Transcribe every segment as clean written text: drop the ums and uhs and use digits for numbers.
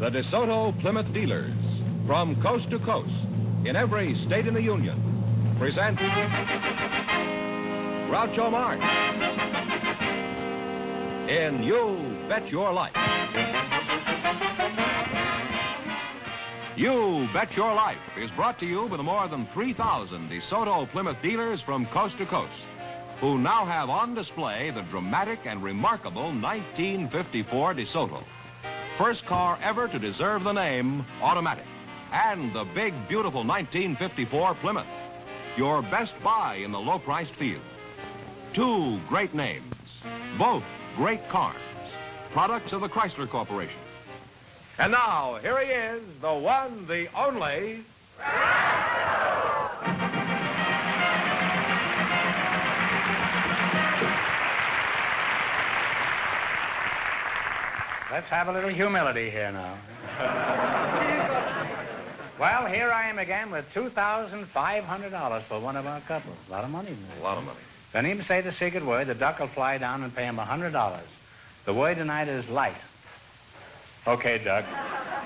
The DeSoto Plymouth dealers, from coast to coast, in every state in the Union, present Groucho Marx in You Bet Your Life. You Bet Your Life is brought to you by the more than 3,000 DeSoto Plymouth dealers from coast to coast, who now have on display the dramatic and remarkable 1954 DeSoto. First car ever to deserve the name automatic. And the big, beautiful 1954 Plymouth. Your best buy in the low-priced field. Two great names, both great cars, products of the Chrysler Corporation. And now, here he is, the one, the only... Let's have a little humility here now. Well, here I am again with $2,500 for one of our couples. A lot of money. A lot of money. Don't even say the secret word. The duck will fly down and pay him $100. The word tonight is light. Okay, Doug.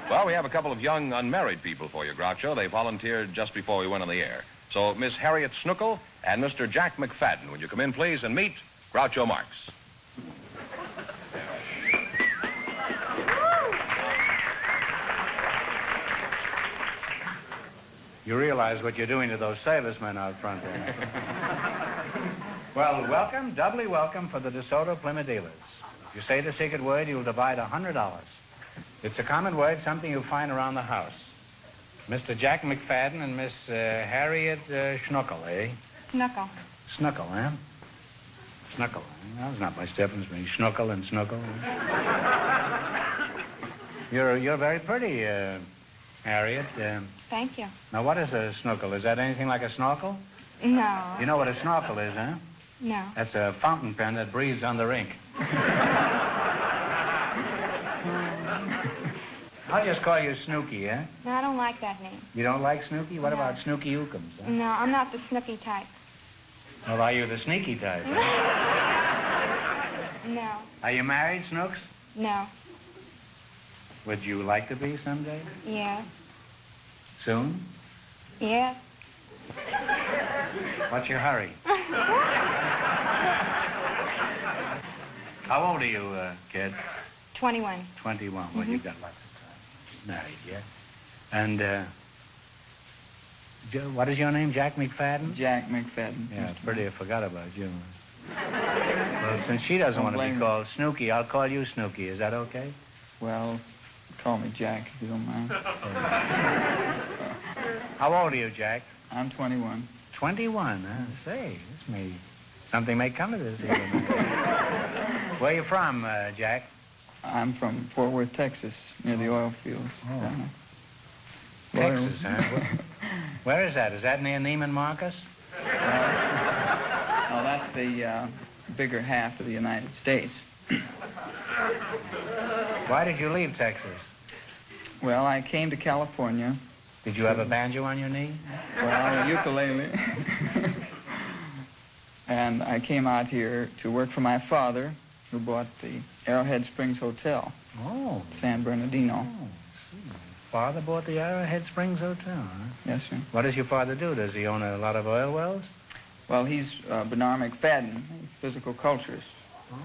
Well, we have a couple of young unmarried people for you, Groucho. They volunteered just before we went on the air. So, Miss Harriet Snookle and Mr. Jack McFadden, would you come in, please, and meet Groucho Marx? You realize what you're doing to those servicemen out front there. Well, welcome, doubly welcome for the DeSoto Plymouth dealers. If you say the secret word, you'll divide $100. It's a common word, something you'll find around the house. Mr. Jack McFadden and Miss Harriet Schnuckle, eh? Snuckle. Snuckle, eh? Snuckle. Well, there's not much difference between schnuckle and snuckle. You're very pretty, Harriet. Thank you. Now, what is a snorkel? Is that anything like a snorkel? No. You know what a snorkel is, huh? No. That's a fountain pen that breathes on the rink. I'll just call you Snooky, eh? No, I don't like that name. You don't like Snooky? What No. about Snooky Ookums, huh? No, I'm not the snooky type. Well, are you the sneaky type? Huh? No. Are you married, Snooks? No. Would you like to be someday? Yeah. Soon? Yes. What's your hurry? How old are you, kid? 21. 21. Well, you've got lots of time. Married yet? And, what is your name? Jack McFadden? Jack McFadden. Yeah, it's pretty I forgot about you. Well, since she doesn't want to be called Snooky, I'll call you Snooky. Is that okay? Well, call me Jack, if you don't mind. How old are you, Jack? I'm 21. 21, huh? Say, something may come of this. Where are you from, Jack? I'm from Fort Worth, Texas, near the oil fields. Oh. Texas, huh? Where is that? Is that near Neiman Marcus? No, that's the bigger half of the United States. Why did you leave Texas? Well, I came to California. Did you have a banjo on your knee? Well, a ukulele. And I came out here to work for my father, who bought the Arrowhead Springs Hotel. Oh. San Bernardino. Oh, father bought the Arrowhead Springs Hotel, huh? Yes, sir. What does your father do? Does he own a lot of oil wells? Well, he's Bernard McFadden, physical culturist. Oh.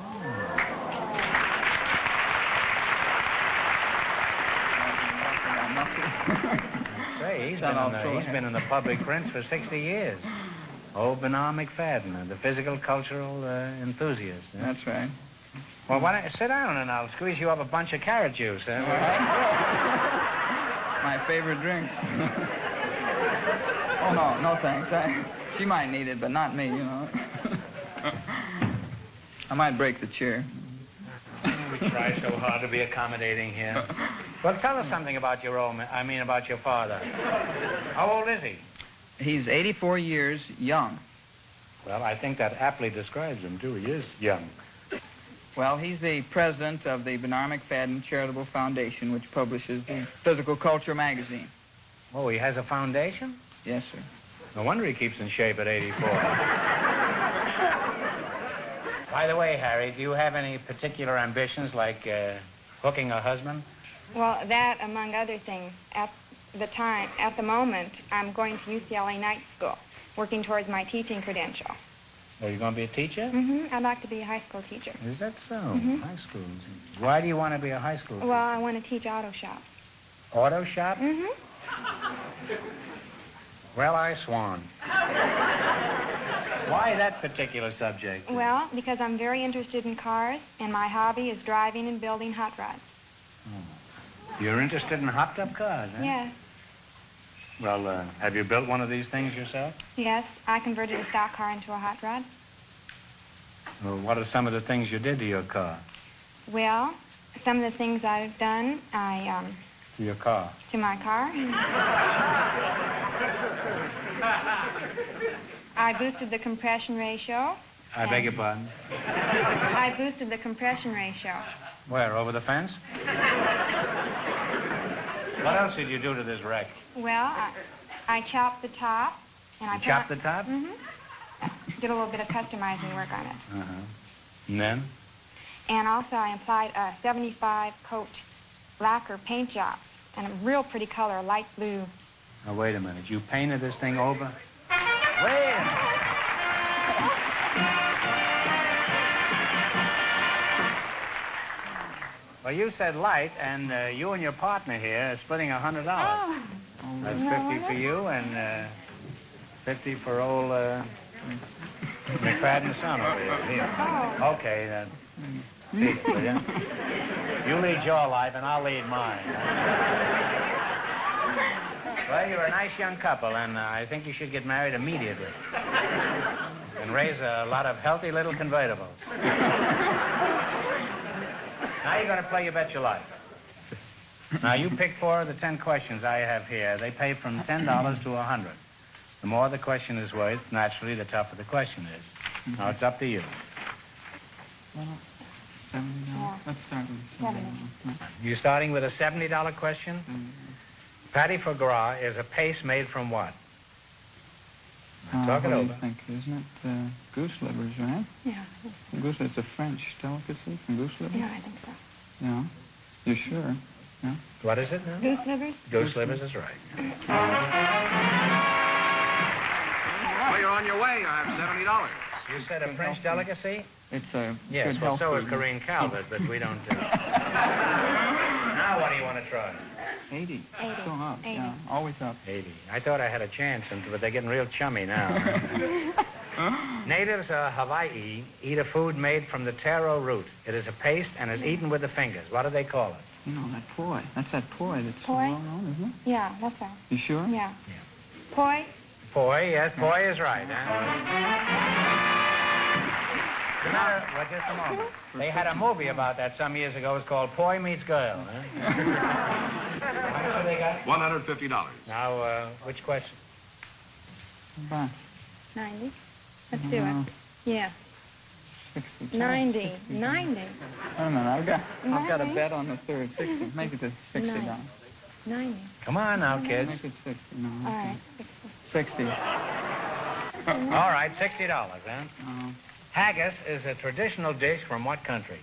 Say, he's been in the public prints for 60 years. Old Bernard McFadden, the physical cultural enthusiast. Huh? That's right. Well, why don't you sit down and I'll squeeze you up a bunch of carrot juice, huh? My favorite drink. Oh, no thanks. She might need it, but not me, you know. I might break the chair. We try so hard to be accommodating here. Well, tell us something about about your father. How old is he? He's 84 years young. Well, I think that aptly describes him, too. He is young. Well, he's the president of the Bernard McFadden Charitable Foundation, which publishes the Physical Culture magazine. Oh, he has a foundation? Yes, sir. No wonder he keeps in shape at 84. By the way, Harry, do you have any particular ambitions like hooking a husband? Well, that, among other things. At the moment, I'm going to UCLA night school, working towards my teaching credential. Are you going to be a teacher? Mm-hmm. I'd like to be a high school teacher. Is that so? Mm-hmm. High school. Why do you want to be a high school teacher? Well, I want to teach auto shop. Auto shop? Mm-hmm. Well, I swan. Why that particular subject? Well, because I'm very interested in cars, and my hobby is driving and building hot rods. Oh. You're interested in hopped-up cars, huh? Yes. Well, have you built one of these things yourself? Yes, I converted a stock car into a hot rod. Well, what are some of the things you did to your car? Well, some of the things I've done, To your car? To my car. I boosted the compression ratio. I beg your pardon? I boosted the compression ratio. Where, over the fence? What else did you do to this wreck? Well, I chopped the top. And I chopped the top? Mm-hmm. Did a little bit of customizing work on it. Uh-huh. And then? And also I applied a 75 coat lacquer paint job and a real pretty color, light blue. Now, wait a minute. You painted this thing over? Wait a minute. Well, you said light, and you and your partner here are splitting $100. Oh. That's 50 for you and 50 for old McFadden's son over here. Oh. Okay, then. Peace, will you? You lead your life, and I'll lead mine. Well, you're a nice young couple, and I think you should get married immediately. And raise a lot of healthy little convertibles. Now you're going to play You Bet Your Life. Now, you pick 4 of the 10 questions I have here. They pay from $10 to $100. The more the question is worth, naturally, the tougher the question is. Mm-hmm. Now, it's up to you. Well, $70. Yeah. Let's start with $70. You're starting with a $70 question? Mm-hmm. Patty foie gras is a paste made from what? Talk it what over. do you think? Isn't it goose livers, right? Yeah. Goose, it's a French delicacy from goose livers? Yeah, I think so. Yeah. You sure? Yeah. What is it now? Goose livers? Goose livers is right. Well, you're on your way. You have $70. You said a French delicacy? It's a Yes, good well, health so is food. Corinne Calvert, but we don't do it. Now, what do you want to try? 80. 80. Still up. 80. Yeah, always up. 80. I thought I had a chance, but they're getting real chummy now. Natives of Hawaii eat a food made from the taro root. It is a paste and is eaten with the fingers. What do they call it? You know, that poi. That's that poi that's so Poi? well known, isn't it? Yeah, that's right. You sure? Yeah. Poi? Poi, yes, poi is right. Now, well, just a moment. They had a movie about that some years ago. It was called Poi Meets Girl. Huh? How much have they got? $150. Now, which question? About 90. Let's do it. Yeah. 60. 90. 60. 90. Wait a minute, I've got a 90. bet on the third. 60. Make it to $60. 90. Come on now, kids. Make it 60. No. All right. 60. All right, $60, huh? Haggis is a traditional dish from what country?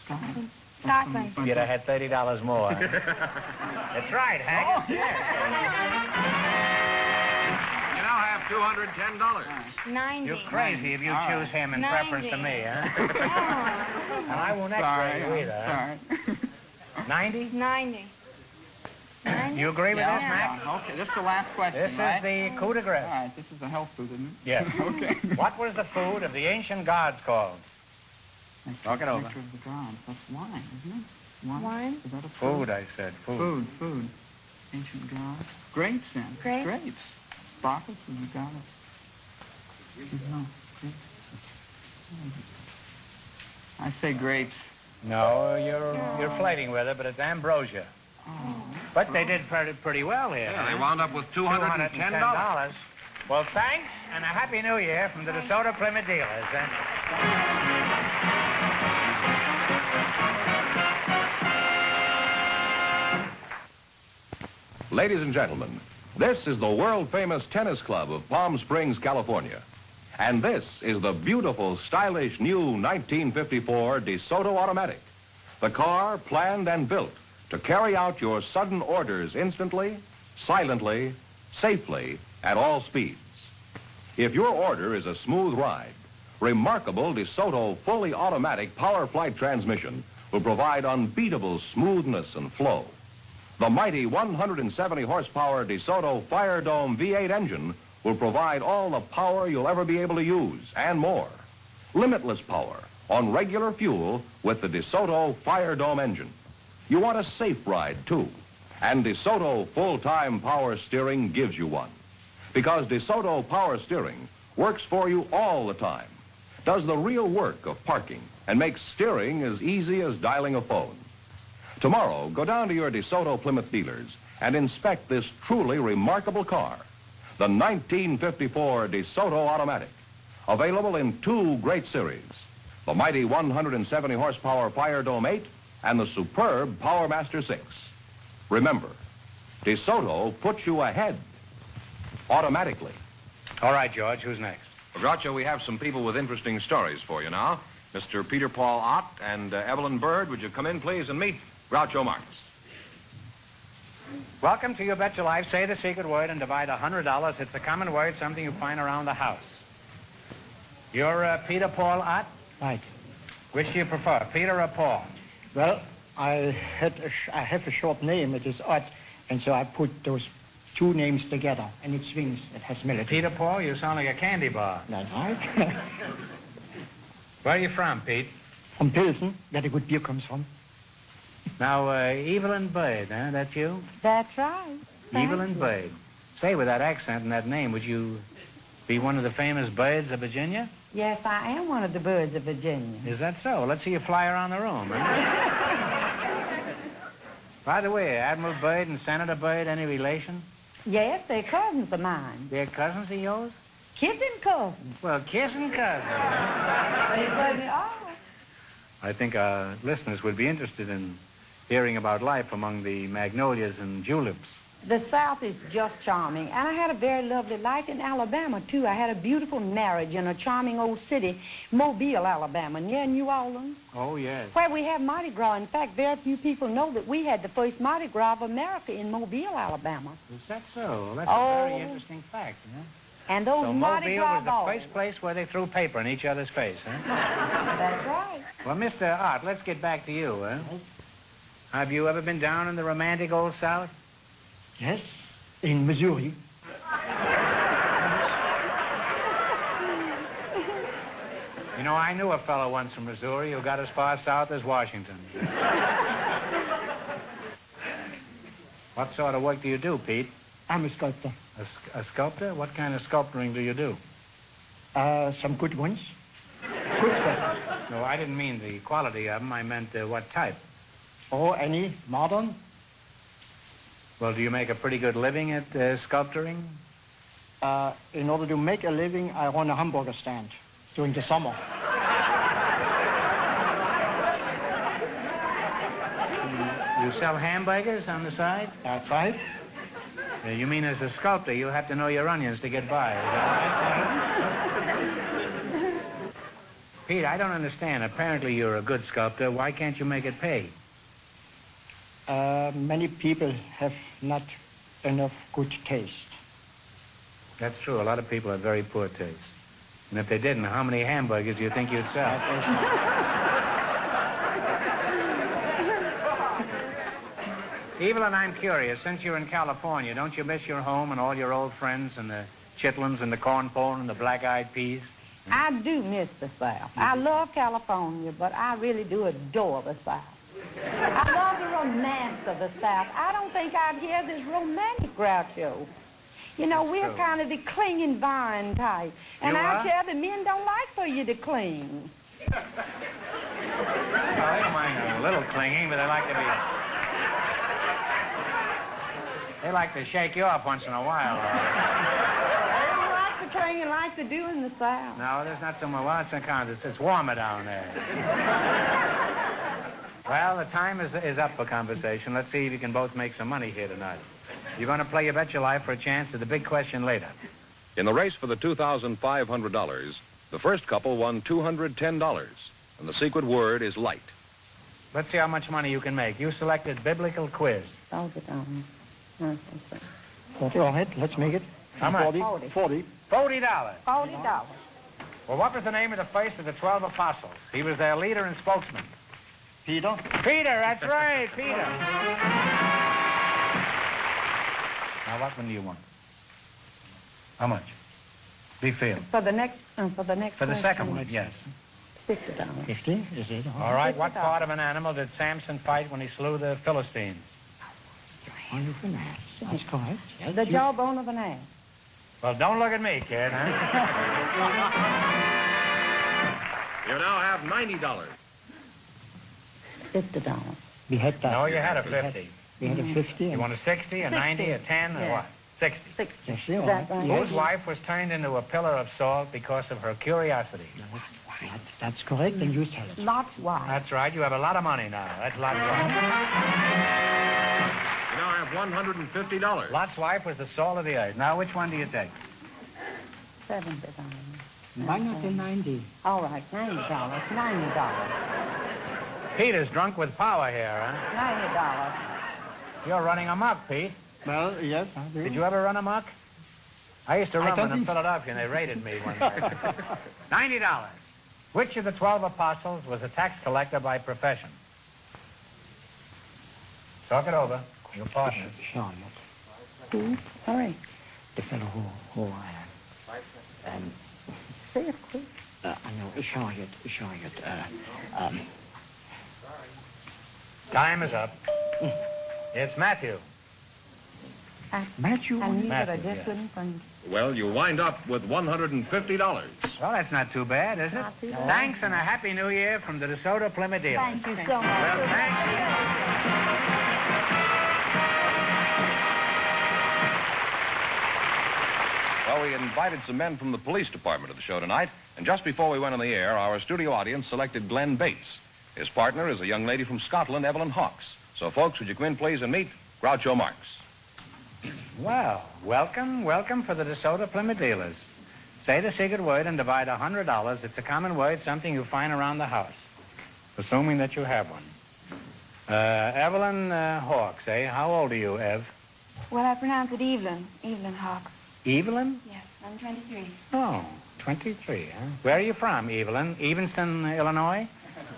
Scotland. Scotland. You'd have had $30 more. That's right, haggis. You now have $210. 90. You're crazy if you All choose right. him in 90. preference to me, huh? Oh. And I won't X-ray you either. Sorry. 90? 90. 90? You agree with Yeah, this, Mac? yeah. Okay, this is the last question, This right? is the coup de grace. All right, this is the health food, isn't it? Yes. Okay. What was the food of the ancient gods called? Talk it over. Nectar of the gods. That's wine, isn't it? Wine? Is that a Food, I said. Food. Food. Ancient gods. Grapes, then. Grapes? Grapes. Sparkles is the god of... No, grapes. I say grapes. No, you're flirting with it, but it's ambrosia. Oh. But they did pretty well here. Yeah, they wound up with $210. Well, thanks, and a Happy New Year from the DeSoto Plymouth dealers. Ladies and gentlemen, this is the world-famous tennis club of Palm Springs, California. And this is the beautiful, stylish new 1954 DeSoto Automatic. The car planned and built to carry out your sudden orders instantly, silently, safely, at all speeds. If your order is a smooth ride, remarkable DeSoto fully automatic power flight transmission will provide unbeatable smoothness and flow. The mighty 170 horsepower DeSoto Fire Dome V8 engine will provide all the power you'll ever be able to use and more. Limitless power on regular fuel with the DeSoto Fire Dome engine. You want a safe ride, too. And DeSoto full-time power steering gives you one. Because DeSoto power steering works for you all the time, does the real work of parking, and makes steering as easy as dialing a phone. Tomorrow, go down to your DeSoto Plymouth dealers and inspect this truly remarkable car, the 1954 DeSoto Automatic, available in two great series, the mighty 170 horsepower Fire Dome 8 and the superb Power Master 6. Remember, DeSoto puts you ahead automatically. All right, George, who's next? Well, Groucho, we have some people with interesting stories for you now. Mr. Peter Paul Ott and Evelyn Bird, would you come in, please, and meet Groucho Marx? Welcome to You Bet Your Life. Say the secret word and divide $100. It's a common word, something you find around the house. You're Peter Paul Ott? Right. Which do you prefer, Peter or Paul? Well, I have a short name. It is Ott, and so I put those two names together, and it swings. It has melody. Peter Paul, you sound like a candy bar. That's right. Where are you from, Pete? From Pilsen, where the good beer comes from. Now, Evelyn Bird, huh? That's you? That's right. Evelyn Bird. Say, with that accent and that name, would you be one of the famous birds of Virginia? Yes, I am one of the birds of Virginia. Is that so? Let's see you fly around the room. Huh? By the way, Admiral Bird and Senator Bird, any relation? Yes, they're cousins of mine. They're cousins of yours? Kissing cousins. Well, kissing cousins. They certainly are. I think our listeners would be interested in hearing about life among the magnolias and juleps. The South is just charming, and I had a very lovely life in Alabama, too. I had a beautiful marriage in a charming old city, Mobile, Alabama, near New Orleans, Oh, yes. where we have Mardi Gras. In fact, very few people know that we had the first Mardi Gras of America in Mobile, Alabama. Is that so? Well, that's Oh. a very interesting fact, huh? And those So Mardi Mobile Gras was the balls. first place where they threw paper in each other's face, huh? That's right. Well, Mr. Ott, let's get back to you, huh? Have you ever been down in the romantic old South? Yes, in Missouri. You know, I knew a fellow once from Missouri who got as far south as Washington. What sort of work do you do, Pete? I'm a sculptor. A sculptor? What kind of sculpturing do you do? Some good ones. Good stuff. No, I didn't mean the quality of them. I meant what type. Oh, any modern? Well, do you make a pretty good living at sculpturing? In order to make a living, I run a hamburger stand during the summer. You sell hamburgers on the side? That's right. You mean as a sculptor, you'll have to know your onions to get by. Is that right? Pete, I don't understand. Apparently you're a good sculptor. Why can't you make it pay? Many people have not enough good taste. That's true. A lot of people have very poor taste. And if they didn't, how many hamburgers do you think you'd sell? Evelyn, I'm curious. Since you're in California, don't you miss your home and all your old friends and the chitlins and the corn pone and the black-eyed peas? I do miss the South. I love California, but I really do adore the South. I love the romance of the South. I don't think I'd hear this romantic Groucho. You know, we're true. kind of the clinging vine type. And You I are? tell the men don't like for you to cling. Well, they don't mind a little clinging, but they like to be... They like to shake you off once in a while. They don't like the clinging like they do in the South. No, there's not so much. Well, it's warmer down there. Well, the time is up for conversation. Let's see if you can both make some money here tonight. You're going to play You Bet Your Life for a chance at the big question later. In the race for the $2,500, the first couple won $210, and the secret word is light. Let's see how much money you can make. You selected biblical quiz. $40. Go ahead, let's make it. How much? 40. $40. $40. Well, what was the name of the first of the 12 apostles? He was their leader and spokesman. Peter. Peter, that's right, Peter. Now, what one do you want? How much? Big field. For the next For the second one, yes. $50. 50, is it? All right, what $50. part of an animal did Samson fight when he slew the Philistines? Oh, you can ask. That's correct. Yes, The jawbone of an ass. Well, don't look at me, kid, huh? You now have $90. $50. We had that. No, you had a 50. We had a 50. You want a 60, a 90, a 10, or Yeah. what? 60. 60. 60, Is all that right. right? Whose wife was turned into a pillar of salt because of her curiosity? That's correct, and you tell us. Lot's wife. That's right. You have a lot of money now. That's Lot's wife. You now have $150. Lot's wife was the salt of the earth. Now, which one do you take? $70. Why not the 90? All right, $90. $90. Peter's drunk with power here, huh? $90. You're running amok, Pete. Well, yes, I do. Did you ever run amok? I used to I run don't one in think so. Philadelphia, and they raided me one day. $90. Which of the 12 apostles was a tax collector by profession? Talk it over. Your partner. Charlotte. Who? Hurry. The fellow who Say it quick. I know, Charlotte. Time is up. It's Matthew. Matthew. I knew that I Matthew, just yes. couldn't find Well, you wind up with $150. Well, that's not too bad, is it? Not too bad. Thanks and a Happy New Year from the DeSoto Plymouth dealers. Thank you so much. Well, thank you. Well, we invited some men from the police department to the show tonight, and just before we went on the air, our studio audience selected Glenn Bates. His partner is a young lady from Scotland, Evelyn Hawkes. So, folks, would you come in, please, and meet Groucho Marx. Well, welcome for the DeSoto Plymouth dealers. Say the secret word and divide $100. It's a common word, something you find around the house, assuming that you have one. Evelyn Hawkes, eh? How old are you, Ev? Well, I pronounce it Evelyn. Evelyn Hawks. Evelyn? Yes, I'm 23. Oh, 23, huh? Where are you from, Evelyn? Evanston, Illinois?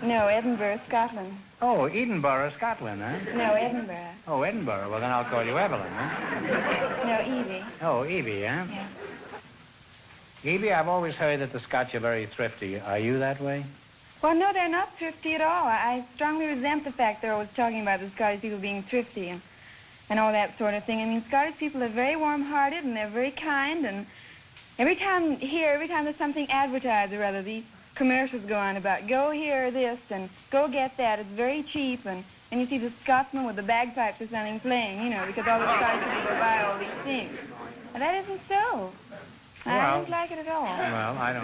No, Edinburgh, Scotland. Oh, Edinburgh, Scotland, huh? No, Edinburgh. Oh, Edinburgh. Well, then I'll call you Evelyn, huh? No, Evie. Oh, Evie, huh? Yeah. Evie, I've always heard that the Scotch are very thrifty. Are you that way? Well, no, they're not thrifty at all. I strongly resent the fact they're always talking about the Scottish people being thrifty and all that sort of thing. I mean, Scottish people are very warm-hearted and they're very kind, and every time there's something advertised or other, these commercials go on about go here this and go get that. It's very cheap, and you see the Scotsman with the bagpipes or something playing, you know, because all the Scottish people go buy all these things. And that isn't so. I don't like it at all. Well, I don't.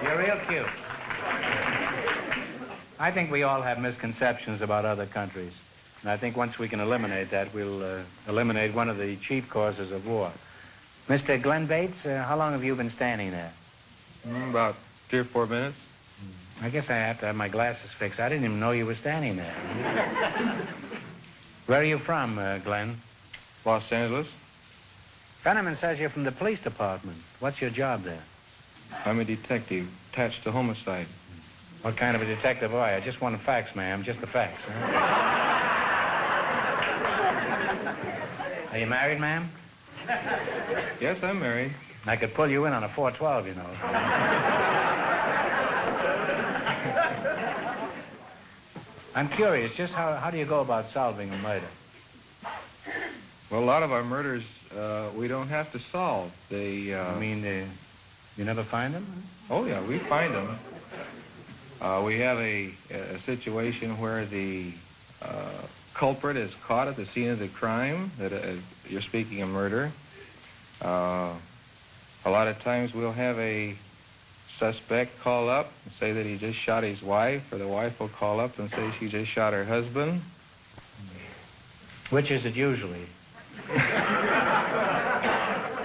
You're real cute. I think we all have misconceptions about other countries. And I think once we can eliminate that, we'll eliminate one of the chief causes of war. Mr. Glenn Bates, how long have you been standing there? About 3 or 4 minutes. I guess I have to have my glasses fixed. I didn't even know you were standing there. Where are you from, Glenn? Los Angeles. Fenneman says you're from the police department. What's your job there? I'm a detective attached to homicide. What kind of a detective are you? Just one facts, ma'am. Just the facts. Huh? Are you married, ma'am? Yes, I'm married. I could pull you in on a 412, you know. I'm curious, just how do you go about solving a murder? Well, a lot of our murders we don't have to solve. They. You never find them? Oh yeah, we find them. We have a situation where the culprit is caught at the scene of the crime. That you're speaking of murder. A lot of times we'll have a suspect call up and say that he just shot his wife, or the wife will call up and say she just shot her husband. Which is it usually?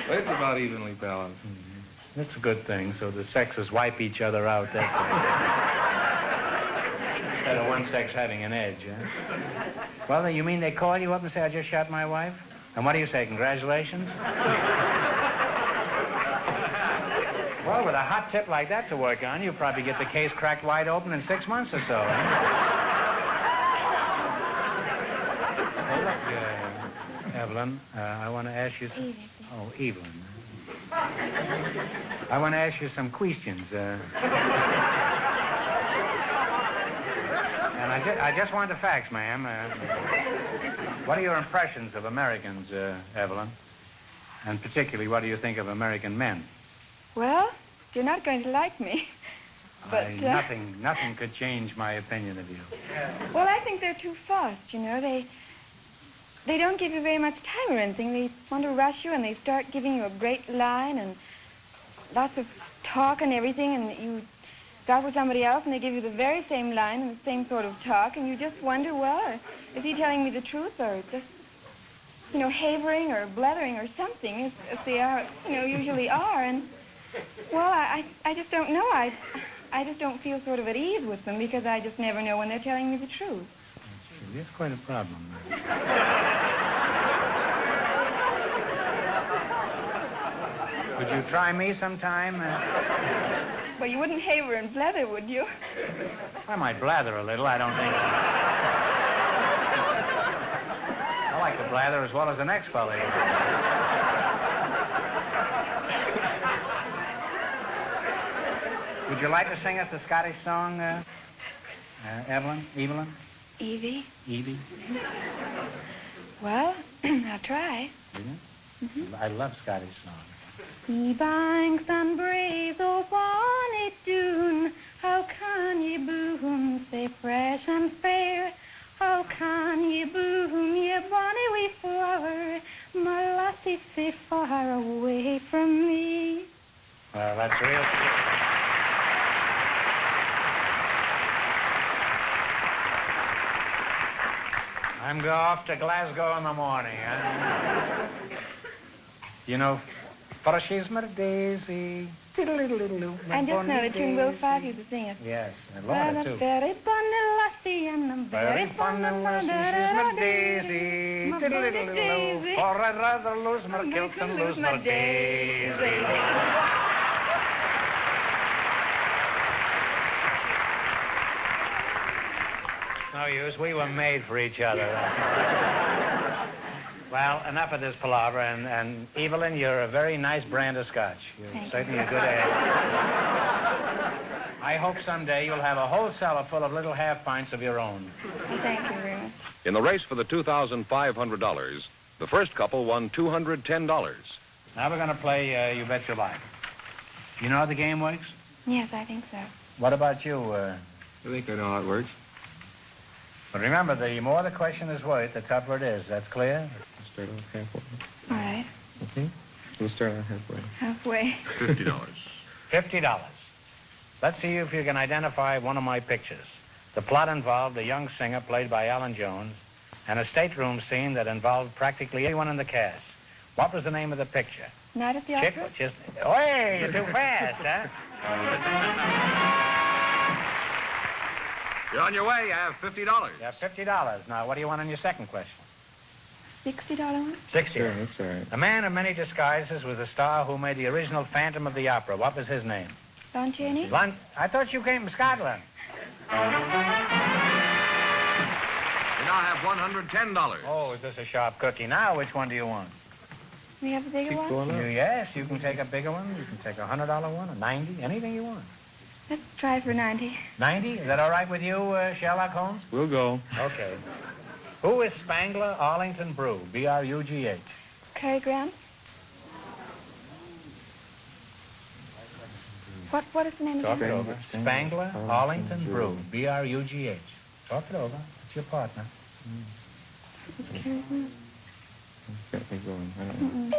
It's about evenly balanced. It's a good thing, so the sexes wipe each other out. Instead of one sex having an edge, huh? Well, you mean they call you up and say, I just shot my wife? And what do you say, congratulations? Well, with a hot tip like that to work on, you'll probably get the case cracked wide open in 6 months or so. Hey, look, Evelyn, I want to ask you some... Oh, Evelyn. I want to ask you some questions. And I just want the facts, ma'am. What are your impressions of Americans, Evelyn? And particularly, what do you think of American men? Well, you're not going to like me. But nothing could change my opinion of you. Well, I think they're too fast, you know. They don't give you very much time or anything. They want to rush you, and they start giving you a great line and lots of talk and everything, and you start with somebody else, and they give you the very same line and the same sort of talk, and you just wonder, well, is he telling me the truth or just, you know, havering or blethering or something, as they are, you know, usually are. And, well, I just don't know. I just don't feel sort of at ease with them because I just never know when they're telling me the truth. That's quite a problem. Would you try me sometime? Well, you wouldn't haver and blather, would you? I might blather a little, I don't think. I like to blather as well as the next fellow. Would you like to sing us a Scottish song, Evelyn? Evie? Evie? Well, I'll try. Mm-hmm. I love Scottish songs. Ye banks and braes, oh bonny Doon, how can ye bloom, sae fresh and fair? How can ye bloom, ye bonny wee flower, my lassie sae far away from me? Well, that's real. I'm going off to Glasgow in the morning, huh? You know, for she's my daisy. I just know the tune Will Five used to sing it. Yes, and Lorna, too. I'm a very bonny lassie, and I'm very fond of lassie, she's my daisy. My bonny daisy. For I'd rather lose my kilt than lose my daisy. No use. We were made for each other. Well, enough of this palaver, and Evelyn, you're a very nice brand of scotch. You're certainly a good egg. I hope someday you'll have a whole cellar full of little half pints of your own. Thank you very much. In the race for the $2,500, the first couple won $210. Now we're going to play You Bet Your Life. You know how the game works? Yes, I think so. What about you? I think I know how it works. But remember, the more the question is worth, the tougher it is. That's clear? Let's start off halfway. All right. Okay. We'll start off halfway. Halfway. $50. $50. Let's see if you can identify one of my pictures. The plot involved a young singer played by Alan Jones and a stateroom scene that involved practically everyone in the cast. What was the name of the picture? Night at the Opera? Hey, you're too fast, huh? You're on your way. You have $50. You have $50. Now, what do you want on your second question? $60. 60. Sure, that's all right. The man of many disguises was the star who made the original Phantom of the Opera. What was his name? Lon Chaney? I thought you came from Scotland. You now have $110. Oh, is this a sharp cookie? Now, which one do you want? We have the bigger Keep one? going up. Yes, you can take a bigger one. You can take a $100 one, a 90, anything you want. Let's try for 90. 90? Is that all right with you, Sherlock Holmes? We'll go. Okay. Who is Spangler Arlington Brew? B-R-U-G-H. Cary Grant? What is the name Talk of it the over. Spangler Arlington Brew. B-R-U-G-H. Talk it over. It's your partner. Cary Grant? Get me going. I don't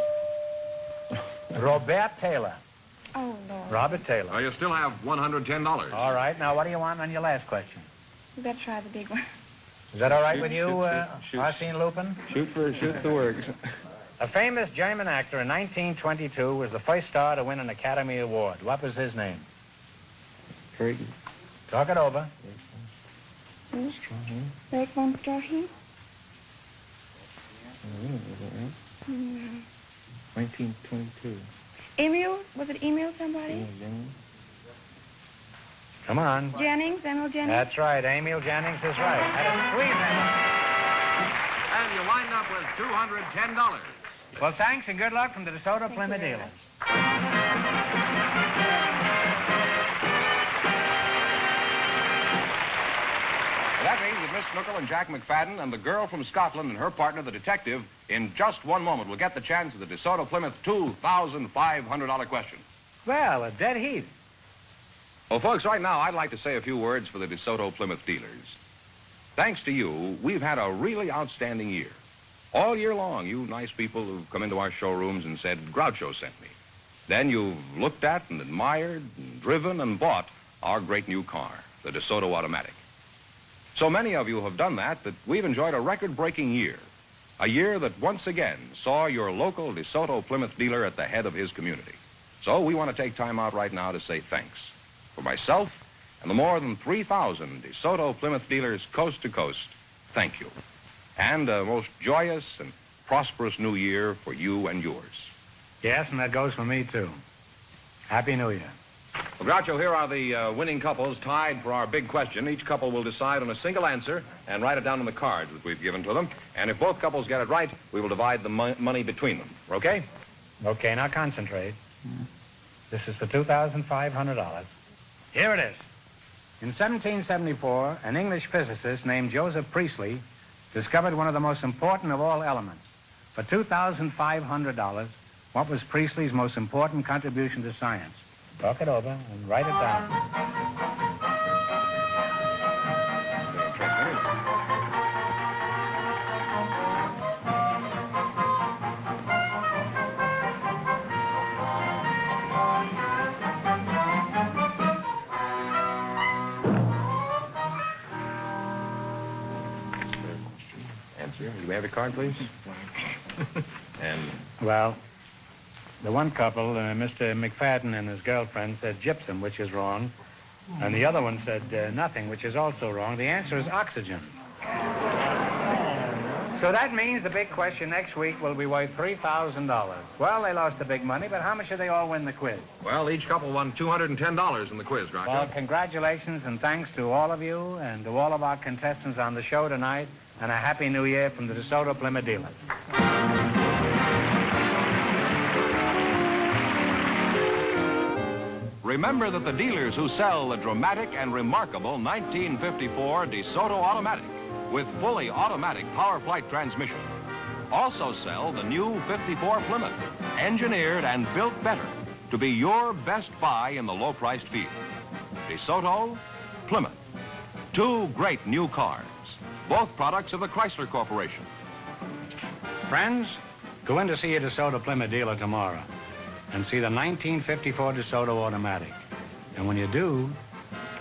know. Robert Taylor. Oh, Lord. Robert Taylor. Now, you still have $110. All right. Now, what do you want on your last question? We better try the big one. Is that all right Shoot, with you, shoot. Arsene Lupin? Shoot the works. A famous German actor in 1922 was the first star to win an Academy Award. What was his name? Craig. Talk it over. Eric von Stroheim? 1922. Emil? Was it Emil somebody? Come on. Jennings? Emil Jennings? That's right. Emil Jennings is right. That is 3 minutes. And you wind up with $210. Well, thanks and good luck from the DeSoto Plymouth dealers. That means that Miss Snookel and Jack McFadden and the girl from Scotland and her partner, the detective, in just one moment will get the chance of the DeSoto Plymouth $2,500 question. Well, a dead heat. Well, folks, right now I'd like to say a few words for the DeSoto Plymouth dealers. Thanks to you, we've had a really outstanding year. All year long, you nice people who've come into our showrooms and said, Groucho sent me. Then you've looked at and admired and driven and bought our great new car, the DeSoto Automatic. So many of you have done that we've enjoyed a record-breaking year. A year that once again saw your local DeSoto Plymouth dealer at the head of his community. So we want to take time out right now to say thanks. For myself and the more than 3,000 DeSoto Plymouth dealers coast to coast, thank you. And a most joyous and prosperous new year for you and yours. Yes, and that goes for me, too. Happy New Year. Well, Groucho, here are the winning couples tied for our big question. Each couple will decide on a single answer and write it down on the cards that we've given to them. And if both couples get it right, we will divide the money between them. Okay? Okay, now concentrate. This is for $2,500. Here it is. In 1774, an English physicist named Joseph Priestley discovered one of the most important of all elements. For $2,500, what was Priestley's most important contribution to science? Talk it over and write it down. Answer. Do we have a card, please? And... Well, the one couple, Mr. McFadden and his girlfriend, said gypsum, which is wrong. And the other one said nothing, which is also wrong. The answer is oxygen. So that means the big question next week will be worth $3,000. Well, they lost the big money, but how much did they all win the quiz? Well, each couple won $210 in the quiz, Groucho. Well, congratulations and thanks to all of you and to all of our contestants on the show tonight, and a Happy New Year from the DeSoto Plymouth dealers. Remember that the dealers who sell the dramatic and remarkable 1954 DeSoto Automatic with fully automatic power flight transmission also sell the new 54 Plymouth, engineered and built better to be your best buy in the low-priced field. DeSoto, Plymouth, two great new cars, both products of the Chrysler Corporation. Friends, go in to see a DeSoto Plymouth dealer tomorrow and see the 1954 DeSoto Automatic. And when you do,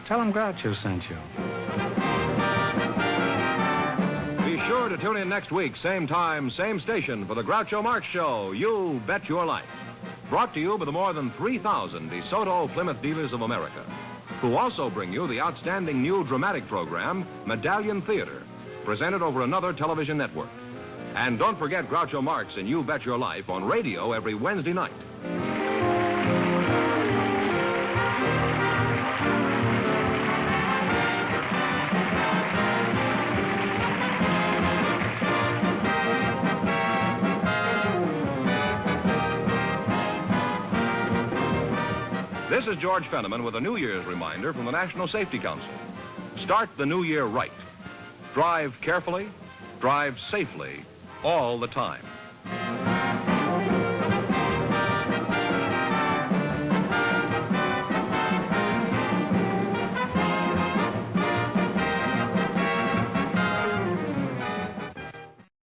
tell them Groucho sent you. Be sure to tune in next week, same time, same station, for the Groucho Marx Show, You Bet Your Life. Brought to you by the more than 3,000 DeSoto Plymouth dealers of America, who also bring you the outstanding new dramatic program, Medallion Theater, presented over another television network. And don't forget Groucho Marx and You Bet Your Life on radio every Wednesday night. This is George Fenneman with a New Year's reminder from the National Safety Council. Start the new year right. Drive carefully, drive safely, all the time.